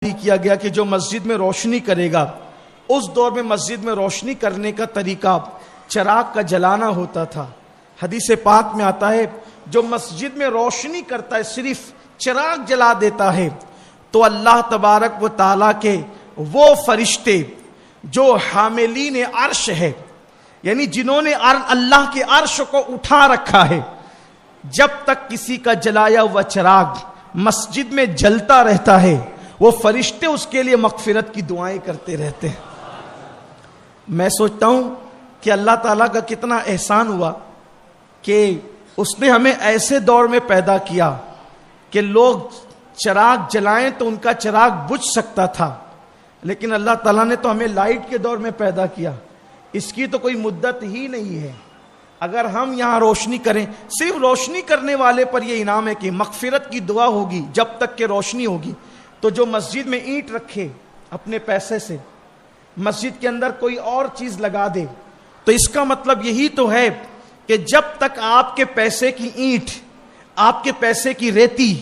کیا گیا کہ جو مسجد میں روشنی کرے گا، اس دور میں مسجد میں روشنی کرنے کا طریقہ چراغ کا جلانا ہوتا تھا۔ حدیث پاک میں آتا ہے جو مسجد میں روشنی کرتا ہے، صرف چراغ جلا دیتا ہے، تو اللہ تبارک و تعالیٰ کے وہ فرشتے جو حاملین عرش ہے، یعنی جنہوں نے اللہ کے عرش کو اٹھا رکھا ہے، جب تک کسی کا جلایا ہوا چراغ مسجد میں جلتا رہتا ہے، وہ فرشتے اس کے لیے مغفرت کی دعائیں کرتے رہتے ہیں۔ میں سوچتا ہوں کہ اللہ تعالیٰ کا کتنا احسان ہوا کہ اس نے ہمیں ایسے دور میں پیدا کیا کہ لوگ چراغ جلائیں تو ان کا چراغ بجھ سکتا تھا، لیکن اللہ تعالیٰ نے تو ہمیں لائٹ کے دور میں پیدا کیا، اس کی تو کوئی مدت ہی نہیں ہے۔ اگر ہم یہاں روشنی کریں، صرف روشنی کرنے والے پر یہ انعام ہے کہ مغفرت کی دعا ہوگی جب تک کہ روشنی ہوگی۔ تو جو مسجد میں اینٹ رکھے اپنے پیسے سے، مسجد کے اندر کوئی اور چیز لگا دے، تو اس کا مطلب یہی تو ہے کہ جب تک آپ کے پیسے کی اینٹ، آپ کے پیسے کی ریتی،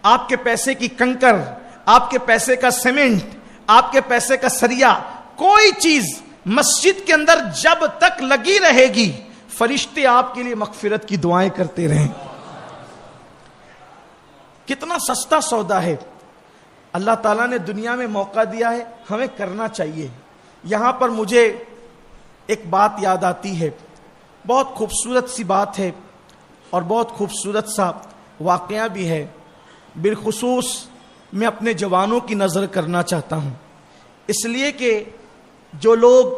آپ کے پیسے کی کنکر، آپ کے پیسے کا سیمنٹ، آپ کے پیسے کا سریا، کوئی چیز مسجد کے اندر جب تک لگی رہے گی، فرشتے آپ کے لیے مغفرت کی دعائیں کرتے رہیں۔ کتنا سستا سودا ہے، اللہ تعالیٰ نے دنیا میں موقع دیا ہے، ہمیں کرنا چاہیے۔ یہاں پر مجھے ایک بات یاد آتی ہے، بہت خوبصورت سی بات ہے اور بہت خوبصورت سا واقعہ بھی ہے۔ بالخصوص میں اپنے جوانوں کی نظر کرنا چاہتا ہوں، اس لیے کہ جو لوگ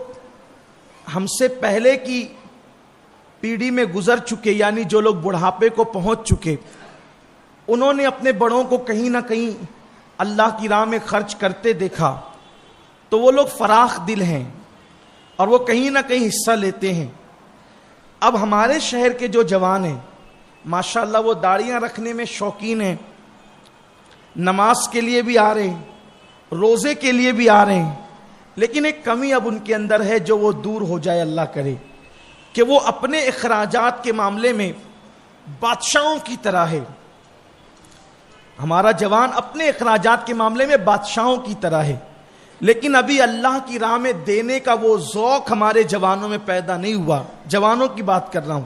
ہم سے پہلے کی پیڑھی میں گزر چکے، یعنی جو لوگ بڑھاپے کو پہنچ چکے، انہوں نے اپنے بڑوں کو کہیں نہ کہیں اللہ کی راہ میں خرچ کرتے دیکھا، تو وہ لوگ فراخ دل ہیں اور وہ کہیں نہ کہیں حصہ لیتے ہیں۔ اب ہمارے شہر کے جو جوان ہیں ماشاءاللہ وہ داڑیاں رکھنے میں شوقین ہیں، نماز کے لیے بھی آ رہے ہیں، روزے کے لیے بھی آ رہے ہیں، لیکن ایک کمی اب ان کے اندر ہے جو وہ دور ہو جائے، اللہ کرے کہ وہ اپنے اخراجات کے معاملے میں بادشاہوں کی طرح ہے۔ ہمارا جوان اپنے اخراجات کے معاملے میں بادشاہوں کی طرح ہے، لیکن ابھی اللہ کی راہ میں دینے کا وہ ذوق ہمارے جوانوں میں پیدا نہیں ہوا۔ جوانوں کی بات کر رہا ہوں،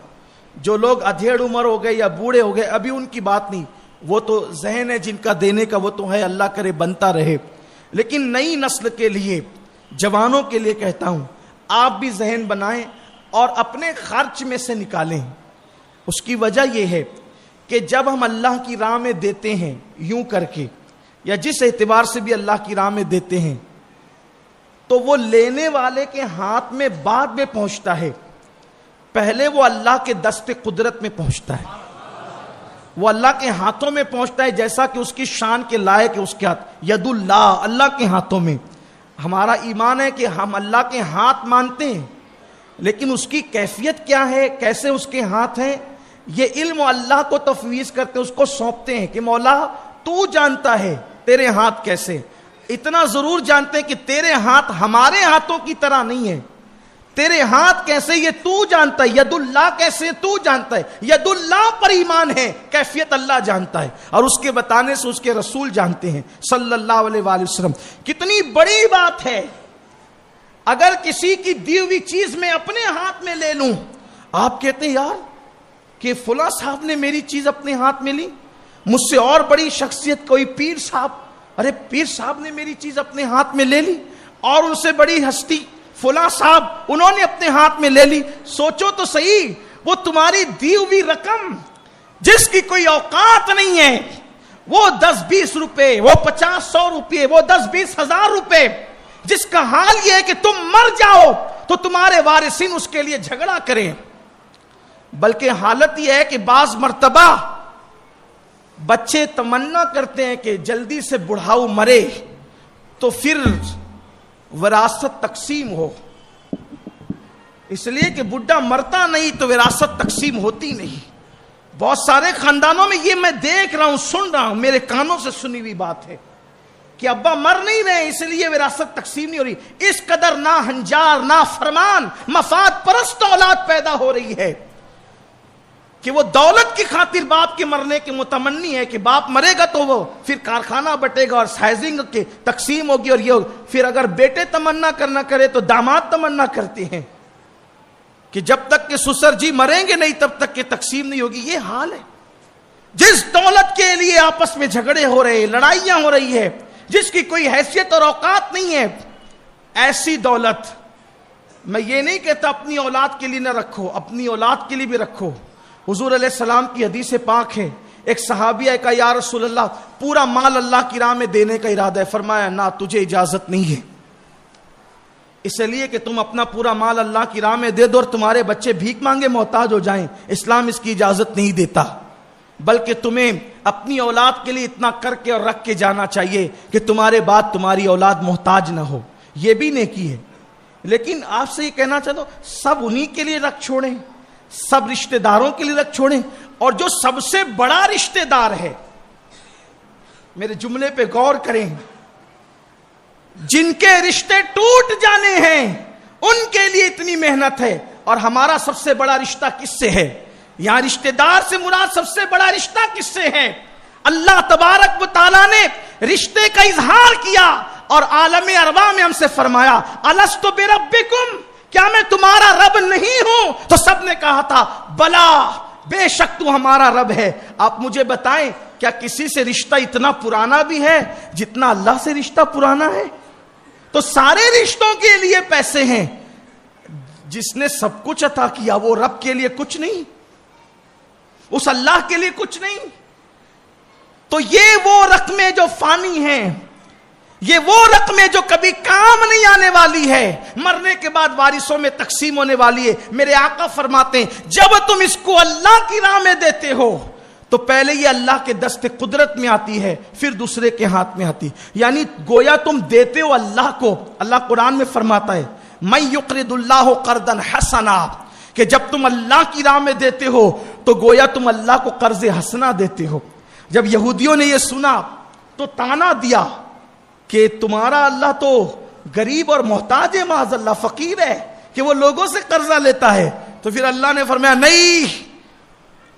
جو لوگ ادھیڑ عمر ہو گئے یا بوڑھے ہو گئے، ابھی ان کی بات نہیں، وہ تو ذہن ہے جن کا دینے کا، وہ تو ہے، اللہ کرے بنتا رہے۔ لیکن نئی نسل کے لیے، جوانوں کے لیے کہتا ہوں، آپ بھی ذہن بنائیں اور اپنے خرچ میں سے نکالیں۔ اس کی وجہ یہ ہے کہ جب ہم اللہ کی راہ میں دیتے ہیں یوں کر کے، یا جس اعتبار سے بھی اللہ کی راہ میں دیتے ہیں، تو وہ لینے والے کے ہاتھ میں بعد میں پہنچتا ہے، پہلے وہ اللہ کے دست قدرت میں پہنچتا ہے، وہ اللہ کے ہاتھوں میں پہنچتا ہے، جیسا کہ اس کی شان کے لائق ہے۔ اس کے ہاتھ ید اللہ، اللہ کے ہاتھوں میں۔ ہمارا ایمان ہے کہ ہم اللہ کے ہاتھ مانتے ہیں، لیکن اس کی کیفیت کیا ہے، کیسے اس کے ہاتھ ہیں، یہ علم اللہ کو تفویض کرتے ہیں، اس کو سونپتے ہیں کہ مولا تو جانتا ہے تیرے ہاتھ کیسے۔ اتنا ضرور جانتے ہیں کہ تیرے ہاتھ ہمارے ہاتھوں کی طرح نہیں ہے، تیرے ہاتھ کیسے یہ تو جانتا ہے، ید اللہ کیسے تو جانتا ہے، ید اللہ پر ایمان ہے، کیفیت اللہ جانتا ہے، اور اس کے بتانے سے اس کے رسول جانتے ہیں صلی اللہ علیہ وآلہ وسلم۔ کتنی بڑی بات ہے اگر کسی کی دی ہوئی چیز میں اپنے ہاتھ میں لے لوں۔ آپ کہتے ہیں یار کہ فلاں صاحب نے میری چیز اپنے ہاتھ میں لی، مجھ سے اور بڑی شخصیت کوئی پیر صاحب، ارے پیر صاحب نے میری چیز اپنے ہاتھ میں لے لی، اور ان سے بڑی ہستی فلاں صاحب، انہوں نے اپنے ہاتھ میں لے لی۔ سوچو تو صحیح، وہ تمہاری دی ہوئی رقم جس کی کوئی اوقات نہیں ہے، وہ 10-20 روپے، وہ 50-100 روپے، وہ 10-20 ہزار روپے، جس کا حال یہ ہے کہ تم مر جاؤ تو تمہارے وارثین اس کے لیے جھگڑا کریں۔ بلکہ حالت یہ ہے کہ بعض مرتبہ بچے تمنا کرتے ہیں کہ جلدی سے بڑھاؤ مرے تو پھر وراثت تقسیم ہو، اس لیے کہ بڈھا مرتا نہیں تو وراثت تقسیم ہوتی نہیں۔ بہت سارے خاندانوں میں یہ میں دیکھ رہا ہوں، سن رہا ہوں، میرے کانوں سے سنی ہوئی بات ہے کہ ابا مر نہیں رہے، اس لیے وراثت تقسیم نہیں ہو رہی۔ اس قدر نا ہنجار، نا فرمان، مفاد پرست اولاد پیدا ہو رہی ہے۔ کہ وہ دولت کی خاطر باپ کے مرنے کے متمنی ہے کہ باپ مرے گا تو وہ پھر کارخانہ بٹے گا اور سائزنگ کے تقسیم ہوگی اور یہ ہوگی. پھر اگر بیٹے تمنا کرنا کرے تو داماد تمنا کرتے ہیں کہ جب تک کہ سسر جی مریں گے نہیں تب تک کہ تقسیم نہیں ہوگی. یہ حال ہے. جس دولت کے لیے آپس میں جھگڑے ہو رہے ہیں, لڑائیاں ہو رہی ہے, جس کی کوئی حیثیت اور اوقات نہیں ہے, ایسی دولت میں یہ نہیں کہتا اپنی اولاد کے لیے نہ رکھو, اپنی اولاد کے لیے بھی رکھو. حضور علیہ السلام کی حدیث پاک ہے, ایک صحابی ہے, کہا یا رسول اللہ پورا مال اللہ کی راہ میں دینے کا ارادہ ہے. فرمایا نہ, تجھے اجازت نہیں ہے, اس لیے کہ تم اپنا پورا مال اللہ کی راہ میں دے دو اور تمہارے بچے بھیک مانگے محتاج ہو جائیں. اسلام اس کی اجازت نہیں دیتا, بلکہ تمہیں اپنی اولاد کے لیے اتنا کر کے اور رکھ کے جانا چاہیے کہ تمہارے بعد تمہاری اولاد محتاج نہ ہو. یہ بھی نیکی ہے. لیکن آپ سے یہ کہنا چاہتا ہوں, سب انہی کے لیے رکھ چھوڑیں, سب رشتہ داروں کے لیے رکھ چھوڑیں. اور جو سب سے بڑا رشتہ دار ہے, میرے جملے پہ غور کریں, جن کے رشتے ٹوٹ جانے ہیں ان کے لیے اتنی محنت ہے. اور ہمارا سب سے بڑا رشتہ کس سے ہے؟ یہاں رشتہ دار سے مراد سب سے بڑا رشتہ کس سے ہے؟ اللہ تبارک و تعالیٰ نے رشتے کا اظہار کیا اور عالم ارواح میں ہم سے فرمایا الستُ بربکم, کیا میں تمہارا رب نہیں ہوں؟ تو سب نے کہا تھا بلا, بے شک تو ہمارا رب ہے. آپ مجھے بتائیں کیا کسی سے رشتہ اتنا پرانا بھی ہے جتنا اللہ سے رشتہ پرانا ہے؟ تو سارے رشتوں کے لیے پیسے ہیں. جس نے سب کچھ عطا کیا وہ رب کے لیے کچھ نہیں, اس اللہ کے لیے کچھ نہیں. تو یہ وہ رقمیں جو فانی ہیں, یہ وہ رقمیں جو کبھی کام نہیں آنے والی ہے, مرنے کے بعد وارثوں میں تقسیم ہونے والی ہے. میرے آقا فرماتے ہیں جب تم اس کو اللہ کی راہ میں دیتے ہو تو پہلے یہ اللہ کے دست قدرت میں آتی ہے, پھر دوسرے کے ہاتھ میں آتی. یعنی گویا تم دیتے ہو اللہ کو. اللہ قرآن میں فرماتا ہے من یقرض اللہ قرضا حسنا, کہ جب تم اللہ کی راہ میں دیتے ہو تو گویا تم اللہ کو قرض حسنا دیتے ہو. جب یہودیوں نے یہ سنا تو تانا دیا کہ تمہارا اللہ تو غریب اور محتاج ہے, معاذ اللہ فقیر ہے کہ وہ لوگوں سے قرضہ لیتا ہے. تو پھر اللہ نے فرمایا نہیں,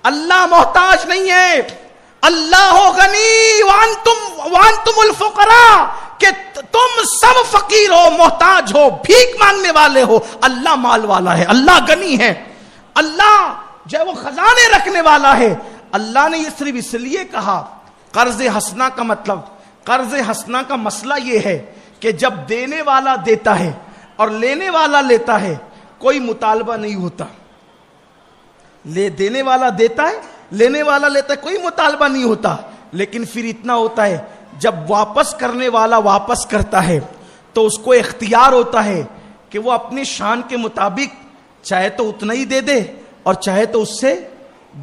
اللہ محتاج نہیں ہے, اللہ غنی وانتم الفقراء, کہ تم سب فقیر ہو, محتاج ہو, بھیک مانگنے والے ہو. اللہ مال والا ہے, اللہ غنی ہے, اللہ جو وہ خزانے رکھنے والا ہے. اللہ نے یہ صرف اس لیے کہا قرض حسنا کا مطلب, قرض حسنا کا مسئلہ یہ ہے کہ جب دینے والا دیتا ہے اور لینے والا لیتا ہے کوئی مطالبہ نہیں ہوتا. دینے والا دیتا ہے, لینے والا لیتا ہے, کوئی مطالبہ نہیں ہوتا. لیکن پھر اتنا ہوتا ہے جب واپس کرنے والا واپس کرتا ہے تو اس کو اختیار ہوتا ہے کہ وہ اپنی شان کے مطابق چاہے تو اتنا ہی دے دے اور چاہے تو اس سے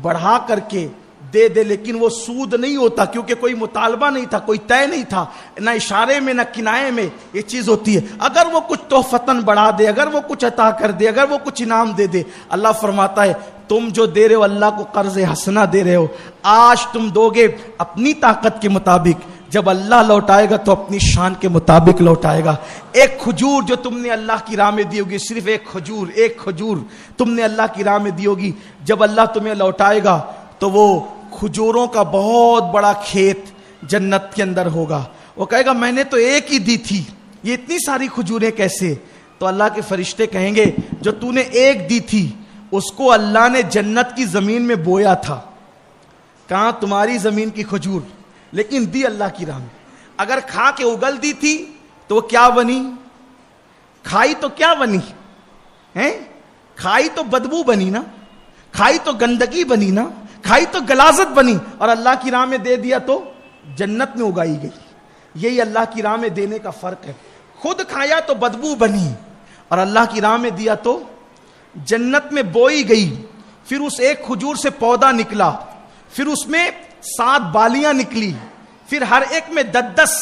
بڑھا کر کے دے دے, لیکن وہ سود نہیں ہوتا کیونکہ کوئی مطالبہ نہیں تھا, کوئی طے نہیں تھا, نہ اشارے میں نہ کنائے میں یہ چیز ہوتی ہے. اگر وہ کچھ تحفتاً بڑھا دے, اگر وہ کچھ عطا کر دے, اگر وہ کچھ انعام دے دے, اللہ فرماتا ہے تم جو دے رہے ہو اللہ کو قرض حسنا دے رہے ہو. آج تم دو گے اپنی طاقت کے مطابق, جب اللہ لوٹائے گا تو اپنی شان کے مطابق لوٹائے گا. ایک کھجور جو تم نے اللہ کی راہ میں دی ہوگی, صرف ایک کھجور تم نے اللہ کی راہ میں دی ہوگی, جب اللہ تمہیں لوٹائے گا تو وہ کھجوروں کا بہت بڑا کھیت جنت کے اندر ہوگا. وہ کہے گا میں نے تو ایک ہی دی تھی, یہ اتنی ساری کھجوریں کیسے؟ تو اللہ کے فرشتے کہیں گے جو تو نے ایک دی تھی اس کو اللہ نے جنت کی زمین میں بویا تھا. کہاں تمہاری زمین کی کھجور, لیکن دی اللہ کی راہ میں. اگر کھا کے اگل دی تھی تو وہ کیا بنی؟ کھائی تو کیا بنی ہیں؟ کھائی تو بدبو بنی نا, کھائی تو گندگی بنی نا, کھائی تو غلاظت بنی. اور اللہ کی راہ میں دے دیا تو جنت میں اگائی گئی. یہی اللہ کی راہ میں دینے کا فرق ہے. خود کھایا تو بدبو بنی اور اللہ کی راہ میں دیا تو جنت میں بوئی گئی. پھر اس ایک کھجور سے پودا نکلا, پھر اس میں 7 بالیاں نکلی, پھر ہر ایک میں 10,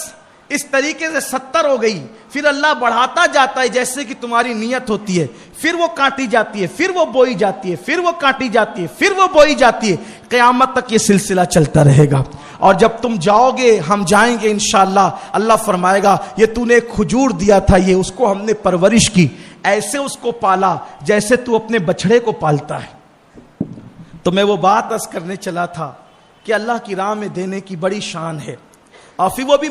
اس طریقے سے 70 ہو گئی. پھر اللہ بڑھاتا جاتا ہے جیسے کہ تمہاری نیت ہوتی ہے. پھر وہ کاٹی جاتی ہے, پھر وہ بوئی جاتی ہے, پھر وہ کاٹی جاتی ہے, پھر وہ بوئی جاتی ہے. قیامت تک یہ سلسلہ چلتا رہے گا. اور جب تم جاؤ گے, ہم جائیں گے انشاءاللہ, اللہ فرمائے گا یہ تو نے ایک کھجور دیا تھا, یہ اس کو ہم نے پرورش کی, ایسے اس کو پالا جیسے تو اپنے بچڑے کو پالتا ہے. تو میں وہ بات عرض کرنے چلا تھا کہ اللہ کی راہ میں دینے کی بڑی شان ہے، اور پھر وہ بھی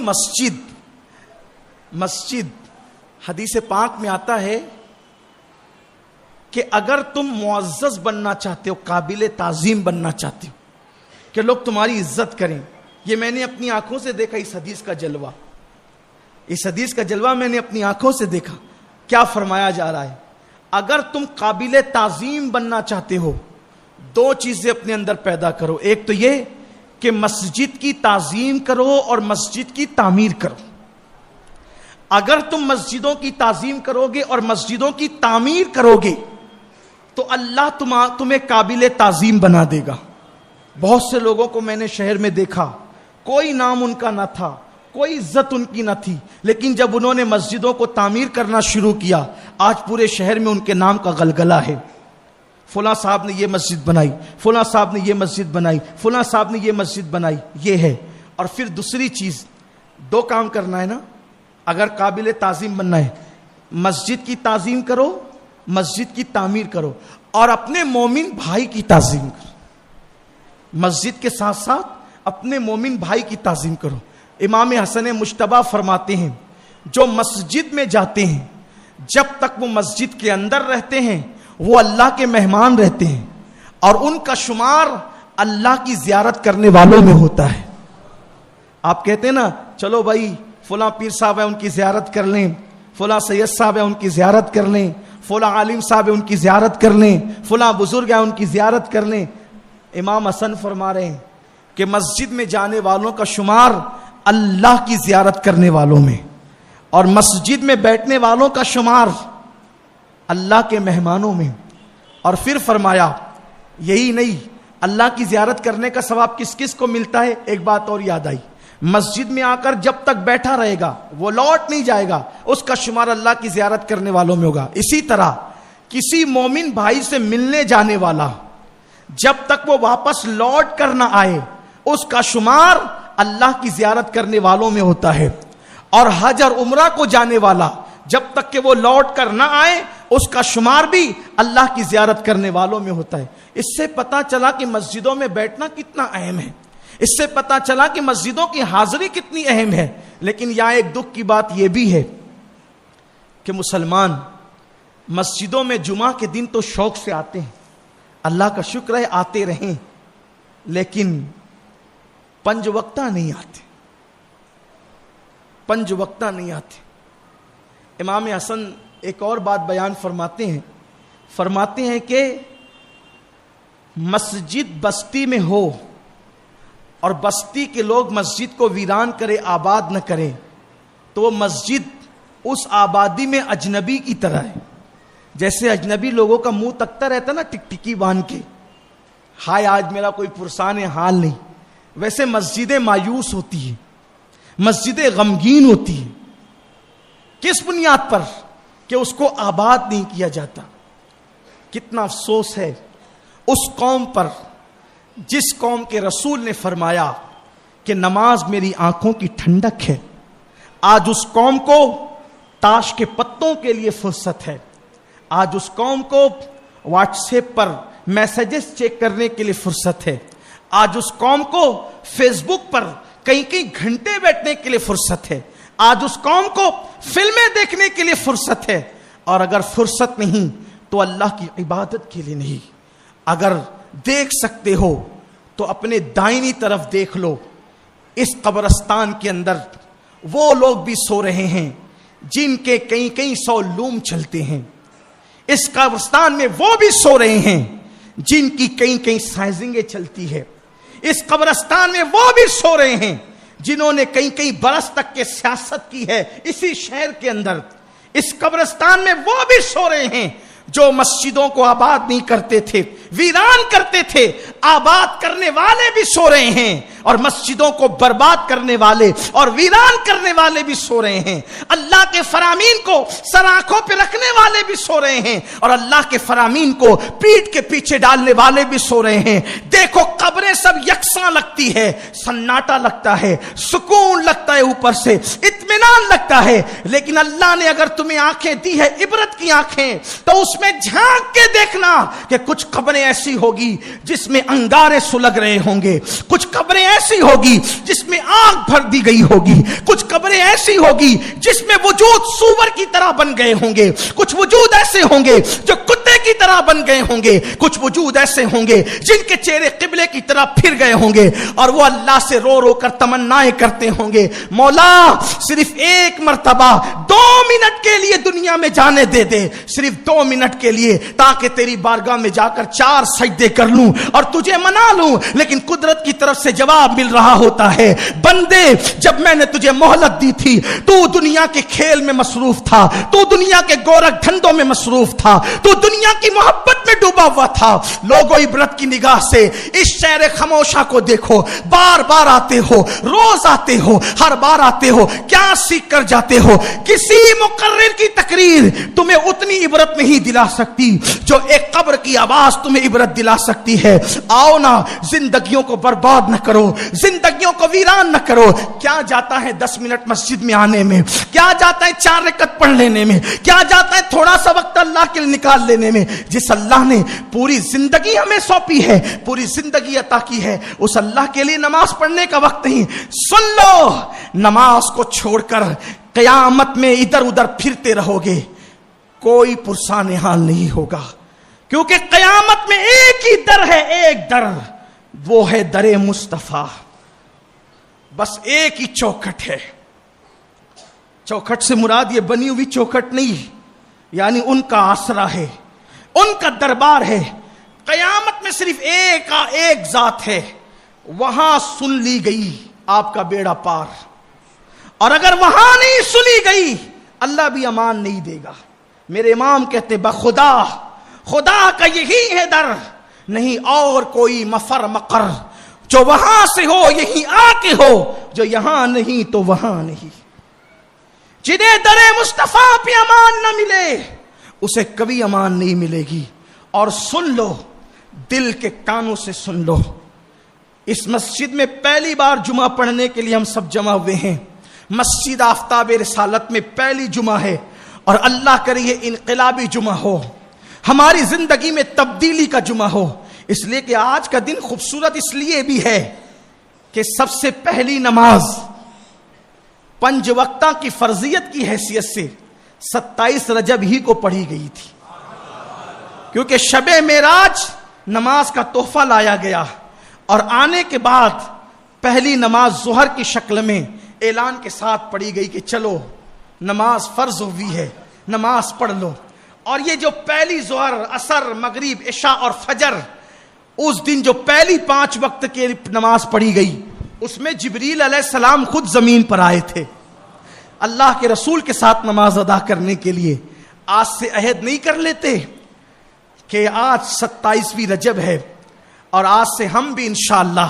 مسجد حدیث پاک میں آتا ہے کہ اگر تم معزز بننا چاہتے ہو، قابل تعظیم بننا چاہتے ہو کہ لوگ تمہاری عزت کریں، یہ میں نے اپنی آنکھوں سے دیکھا، اس حدیث کا جلوہ میں نے اپنی آنکھوں سے دیکھا۔ کیا فرمایا جا رہا ہے؟ اگر تم قابل تعظیم بننا چاہتے ہو، دو چیزیں اپنے اندر پیدا کرو، ایک تو یہ کہ مسجد کی تعظیم کرو اور مسجد کی تعمیر کرو۔ اگر تم مسجدوں کی تعظیم کرو گے اور مسجدوں کی تعمیر کرو گے تو اللہ تمہیں قابل تعظیم بنا دے گا۔ بہت سے لوگوں کو میں نے شہر میں دیکھا، کوئی نام ان کا نہ تھا، کوئی عزت ان کی نہ تھی، لیکن جب انہوں نے مسجدوں کو تعمیر کرنا شروع کیا، آج پورے شہر میں ان کے نام کا غلغلہ ہے۔ فلاں صاحب نے یہ مسجد بنائی، فلاں صاحب نے یہ مسجد بنائی، فلاں صاحب نے یہ مسجد بنائی، یہ ہے۔ اور پھر دوسری چیز، دو کام کرنا ہے نا، اگر قابل تعظیم بننا ہے، مسجد کی تعظیم کرو، مسجد کی تعمیر کرو، اور اپنے مومن بھائی کی تعظیم کرو۔ مسجد کے ساتھ ساتھ اپنے مومن بھائی کی تعظیم کرو۔ امام حسن مجتبیٰ فرماتے ہیں، جو مسجد میں جاتے ہیں جب تک وہ مسجد کے اندر رہتے ہیں وہ اللہ کے مہمان رہتے ہیں، اور ان کا شمار اللہ کی زیارت کرنے والوں میں ہوتا ہے۔ آپ کہتے ہیں نا، چلو بھائی فلاں پیر صاحب ہے ان کی زیارت کر لیں، فلاں سید صاحب ہے ان کی زیارت کر لیں، فلاں عالم صاحب ہے ان کی زیارت کر لیں، فلاں بزرگ ہے ان کی زیارت کر لیں۔ امام حسن فرما رہے ہیں کہ مسجد میں جانے والوں کا شمار اللہ کی زیارت کرنے والوں میں، اور مسجد میں بیٹھنے والوں کا شمار اللہ کے مہمانوں میں۔ اور پھر فرمایا یہی نہیں، اللہ کی زیارت کرنے کا ثواب کس کس کو ملتا ہے؟ ایک بات اور یاد آئی، مسجد میں آ کر جب تک بیٹھا رہے گا وہ لوٹ نہیں جائے گا، اس کا شمار اللہ کی زیارت کرنے والوں میں ہوگا۔ اسی طرح کسی مومن بھائی سے ملنے جانے والا جب تک وہ واپس لوٹ کر نہ آئے اس کا شمار اللہ کی زیارت کرنے والوں میں ہوتا ہے، اور حج اور عمرہ کو جانے والا جب تک کہ وہ لوٹ کر نہ آئے اس کا شمار بھی اللہ کی زیارت کرنے والوں میں ہوتا ہے۔ اس سے پتا چلا کہ مسجدوں میں بیٹھنا کتنا اہم ہے، اس سے پتا چلا کہ مسجدوں کی حاضری کتنی اہم ہے۔ لیکن یہاں ایک دکھ کی بات یہ بھی ہے کہ مسلمان مسجدوں میں جمعہ کے دن تو شوق سے آتے ہیں، اللہ کا شکر ہے آتے رہیں، لیکن پنج وقتہ نہیں آتے، پنج وقتہ نہیں آتے۔ امام حسن ایک اور بات بیان فرماتے ہیں کہ مسجد بستی میں ہو اور بستی کے لوگ مسجد کو ویران کرے، آباد نہ کرے، تو وہ مسجد اس آبادی میں اجنبی کی طرح ہے۔ جیسے اجنبی لوگوں کا منہ تکتا رہتا نا ٹکٹکی باندھ کے، ہائے آج میرا کوئی پرسان حال نہیں، ویسے مسجدیں مایوس ہوتی ہیں، مسجدیں غمگین ہوتی ہیں۔ کس بنیاد پر؟ کہ اس کو آباد نہیں کیا جاتا۔ کتنا افسوس ہے اس قوم پر جس قوم کے رسول نے فرمایا کہ نماز میری آنکھوں کی ٹھنڈک ہے، آج اس قوم کو تاش کے پتوں کے لیے فرصت ہے، آج اس قوم کو واٹس ایپ پر میسیجز چیک کرنے کے لیے فرصت ہے، آج اس قوم کو فیس بک پر کئی گھنٹے بیٹھنے کے لیے فرصت ہے، آج اس قوم کو فلمیں دیکھنے کے لیے فرصت ہے، اور اگر فرصت نہیں تو اللہ کی عبادت کے لیے نہیں۔ اگر دیکھ سکتے ہو تو اپنے دائنی طرف دیکھ لو، اس قبرستان کے اندر وہ لوگ بھی سو رہے ہیں جن کے کئی سو لوم چلتے ہیں، اس قبرستان میں وہ بھی سو رہے ہیں جن کی کئی سائزنگیں چلتی ہے، اس قبرستان میں وہ بھی سو رہے ہیں جنہوں نے کئی برس تک کے سیاست کی ہے اسی شہر کے اندر، اس قبرستان میں وہ بھی سو رہے ہیں جو مسجدوں کو آباد نہیں کرتے تھے، ویران کرتے تھے، آباد کرنے والے بھی سو رہے ہیں، اور مسجدوں کو برباد کرنے والے اور ویران کرنے والے بھی سو رہے ہیں، اللہ کے فرامین کو سر آنکھوں پہ رکھنے والے بھی سو رہے ہیں، اور اللہ کے فرامین کو پیٹ کے پیچھے ڈالنے والے بھی سو رہے ہیں۔ دیکھو قبریں سب یکساں لگتی ہے، سناٹا لگتا ہے، سکون لگتا ہے، اوپر سے اطمینان لگتا ہے، لیکن اللہ نے اگر تمہیں آنکھیں دی ہے، عبرت کی آنکھیں، تو اس میں جھانک کے دیکھنا کہ کچھ قبریں ایسی ہوگی جس میں انگارے سلگ رہے ہوں گے، کچھ قبریں ایسی ہوگی جس میں آگ بھر دی گئی ہوگی، کچھ قبریں ایسی ہوگی جس میں وجود سور کی طرح بن گئے ہوں گے، کچھ وجود ایسے ہوں گے جو کتے کی طرح بن گئے ہوں گے، کچھ وجود ایسے ہوں گے جن کے چہرے قبلے کی طرح پھر گئے ہوں گے، اور وہ اللہ سے رو رو کر تمنائیں کرتے ہوں گے، مولا صرف ایک مرتبہ 2 منٹ کے لیے دنیا میں جانے دے دے، صرف 2 منٹ کے لیے، تاکہ تیری بارگاہ میں جا کر 4 سجدے کر لوں اور تجھے منا لوں۔ لیکن قدرت کی طرف سے جواب مل رہا ہوتا ہے، بندے جب میں نے تجھے مہلت دی تھی تو دنیا کے کھیل میں مصروف تھا، تو دنیا کے گورکھ دھندوں میں مصروف تھا، تو دنیا کی محبت میں ڈوبا ہوا تھا۔ لوگوں عبرت کی نگاہ سے اس شہر خاموشہ کو دیکھو، بار بار آتے ہو، روز آتے ہو، ہر بار آتے ہو، کیا سیکھ کر جاتے ہو؟ کسی مقرر کی تقریر تمہیں اتنی عبرت نہیں دلا سکتی جو ایک قبر کی آواز تمہیں عبرت دلا سکتی ہے۔ آؤ نا، زندگیوں کو برباد نہ کرو، زندگیوں کو ویران نہ کرو۔ کیا جاتا ہے 10 منٹ مسجد میں آنے میں، کیا جاتا ہے 4 رکعت پڑھ لینے میں، کیا جاتا ہے تھوڑا سا وقت اللہ کے لیے نکال لینے میں؟ جس اللہ نے پوری زندگی ہمیں سونپی ہے، پوری زندگی عطا کی ہے، اس اللہ کے لیے نماز پڑھنے کا وقت نہیں۔ سن لو، نماز کو چھوڑ کر قیامت میں ادھر ادھر پھرتے رہو گے، کوئی پرسان حال نہیں ہوگا، کیونکہ قیامت میں ایک ہی در ہے، ایک در، وہ ہے در مصطفیٰ۔ بس ایک ہی چوکھٹ ہے۔ چوکھٹ سے مراد یہ بنی ہوئی چوکھٹ نہیں، یعنی ان کا آسرا ہے، ان کا دربار ہے۔ قیامت میں صرف ایک ذات ہے، وہاں سن لی گئی آپ کا بیڑا پار، اور اگر وہاں نہیں سنی گئی اللہ بھی امان نہیں دے گا۔ میرے امام کہتے بخدا، خدا کا یہی ہے در، نہیں اور کوئی مفر مقر، جو وہاں سے ہو یہی آ کے ہو، جو یہاں نہیں تو وہاں نہیں۔ جنہیں در مصطفیٰ پہ امان نہ ملے اسے کبھی امان نہیں ملے گی۔ اور سن لو، دل کے کانوں سے سن لو، اس مسجد میں پہلی بار جمعہ پڑھنے کے لیے ہم سب جمع ہوئے ہیں۔ مسجد آفتاب رسالت میں پہلی جمعہ ہے، اور اللہ کرے یہ انقلابی جمعہ ہو، ہماری زندگی میں تبدیلی کا جمعہ ہو۔ اس لیے کہ آج کا دن خوبصورت اس لیے بھی ہے کہ سب سے پہلی نماز 5 وقتہ کی فرضیت کی حیثیت سے 27 رجب ہی کو پڑھی گئی تھی، کیونکہ شب معراج نماز کا تحفہ لایا گیا، اور آنے کے بعد پہلی نماز ظہر کی شکل میں اعلان کے ساتھ پڑھی گئی کہ چلو نماز فرض ہوئی ہے، نماز پڑھ لو۔ اور یہ جو پہلی ظہر، عصر، مغرب، عشاء اور فجر، اس دن جو پہلی 5 وقت کی نماز پڑھی گئی، اس میں جبریل علیہ السلام خود زمین پر آئے تھے اللہ کے رسول کے ساتھ نماز ادا کرنے کے لیے۔ آج سے عہد نہیں کر لیتے کہ آج 27ویں رجب ہے، اور آج سے ہم بھی انشاءاللہ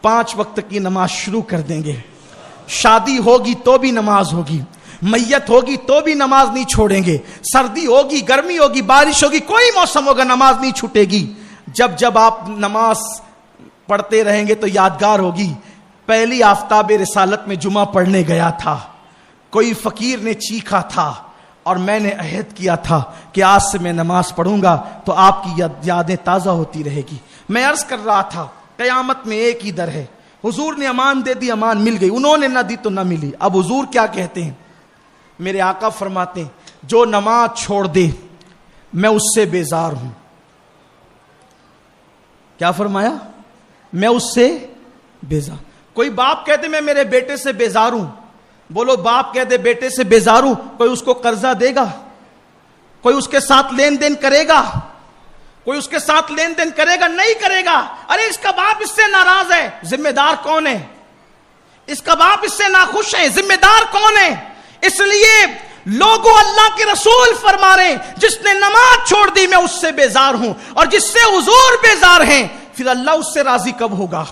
5 وقت کی نماز شروع کر دیں گے۔ شادی ہوگی تو بھی نماز ہوگی، میت ہوگی تو بھی نماز نہیں چھوڑیں گے، سردی ہوگی، گرمی ہوگی، بارش ہوگی، کوئی موسم ہوگا، نماز نہیں چھوٹے گی۔ جب آپ نماز پڑھتے رہیں گے تو یادگار ہوگی، پہلی آفتاب رسالت میں جمعہ پڑھنے گیا تھا، کوئی فقیر نے چیخا تھا اور میں نے عہد کیا تھا کہ آج سے میں نماز پڑھوں گا، تو آپ کی یادیں تازہ ہوتی رہے گی۔ میں عرض کر رہا تھا قیامت میں ایک ہی در ہے، حضور نے امان دے دی، امان مل گئی، انہوں نے نہ دی تو نہ ملی۔ اب حضور کیا کہتے ہیں؟ میرے آقا فرماتے ہیں جو نماز چھوڑ دے میں اس سے بیزار ہوں۔ کیا فرمایا؟ میں اس سے بیزار۔ کوئی باپ کہتے میں میرے بیٹے سے بیزار ہوں، بولو باپ کہتے بیٹے سے بیزار ہوں، کوئی اس کو قرضہ دے گا؟ کوئی اس کے ساتھ لین دین کرے گا؟ کوئی اس کے ساتھ لین دین کرے گا؟ نہیں کرے گا۔ ارے اس کا باپ اس سے ناراض ہے، ذمہ دار کون ہے؟ اس کا باپ اس سے ناخوش ہے، ذمہ دار کون ہے؟ اس لیے لوگوں، اللہ کے رسول فرما رہے ہیں جس نے نماز چھوڑ دی میں اس سے بیزار ہوں، اور جس سے حضور بیزار ہیں پھر اللہ اس سے راضی کب ہوگا؟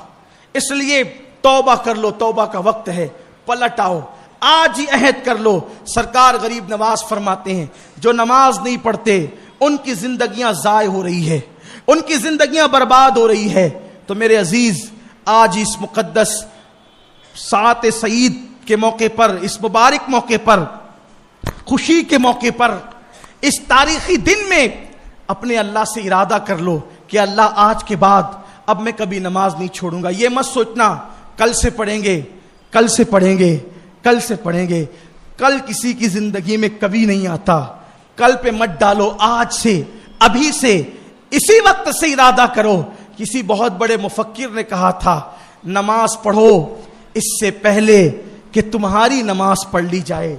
اس لیے توبہ کر لو، توبہ کا وقت ہے، پلٹ آؤ، آج ہی عہد کر لو۔ سرکار غریب نواز فرماتے ہیں جو نماز نہیں پڑھتے ان کی زندگیاں ضائع ہو رہی ہے، ان کی زندگیاں برباد ہو رہی ہے۔ تو میرے عزیز، آج اس مقدس ساعت سعید کے موقع پر، اس مبارک موقع پر، خوشی کے موقع پر، اس تاریخی دن میں اپنے اللہ سے ارادہ کر لو کہ اللہ آج کے بعد اب میں کبھی نماز نہیں چھوڑوں گا۔ یہ مت سوچنا کل سے پڑھیں گے، کل سے پڑھیں گے، کل سے پڑھیں گے۔ کل کسی کی زندگی میں کبھی نہیں آتا، کل پہ مت ڈالو، آج سے، ابھی سے، اسی وقت سے ارادہ کرو۔ کسی بہت بڑے مفکر نے کہا تھا نماز پڑھو اس سے پہلے کہ تمہاری نماز پڑھ لی جائے۔